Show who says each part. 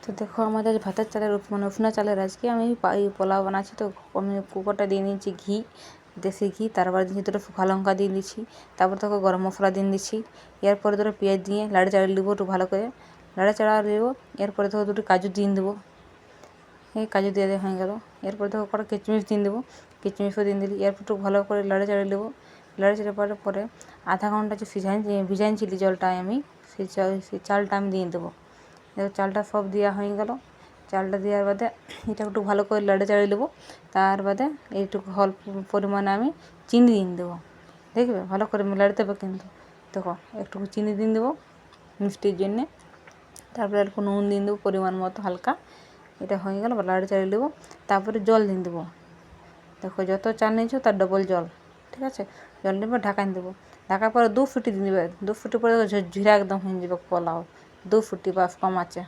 Speaker 1: তো দেখো আমাদের ভাতের চালের মানে উফনা চালের আজকে আমি পোলাও বানাচ্ছি। তো আমি কুকারটা দিয়ে নিয়েছি ঘি, দেশি ঘি, তারপরে দিয়েছি দুটো শুকনো লঙ্কা দিয়ে দিচ্ছি, তারপর দেখো গরম মশলা দিয়ে দিচ্ছি। এরপরে ধরো পেঁয়াজ দিয়ে লাড়ে চাড়িয়ে দেবো একটু ভালো করে, লাড়ে চাড়া দেবো। এরপরে দেখো দুটো কাজু দিয়ে দেবো, এই কাজু দিয়ে দেওয়া হয়ে গেল। এরপরে দেখো কটা কিচমিচ দিয়ে দেবো, কিচমিচও দিয়ে দিলি। এরপর একটু ভালো করে লাড়ে চাড়িয়ে দেবো। লাড়ে চাড়িয়ে পড়ার পরে আধা ঘন্টা যে ভিজাইছিলি জলটা আমি সেই চালটা আমি দিয়ে দেবো। দেখো চালটা সব দেওয়া হয়ে গেল। চালটা দেওয়ার বাদে এটা একটু ভালো করে লাড়ে চাড়িয়ে দেবো। তার বাদে এইটুকু অল্প পরিমাণে আমি চিনি দিয়ে দেবো। দেখবে ভালো করে লাড়ে দেবো কিন্তু। দেখো একটু চিনি দিয়ে দেবো মিষ্টির জন্যে। তারপরে অল্প নুন দিয়ে দেবো পরিমাণ মতো হালকা। এটা হয়ে গেল, লাড়ে চাড়িয়ে দেবো। তারপরে জল দিয়ে দেবো। দেখো যত চাল নিয়েছো তার ডবল জল, ঠিক আছে। জল নেবে, ঢাকান দেবো। ঢাকার পরে 2 ফুটি দিয়ে দেবে। 2 ফুটি পরে ঝিরা একদম হয়ে যাবে পোলাও। 2 ফুটি বাস কম আছে।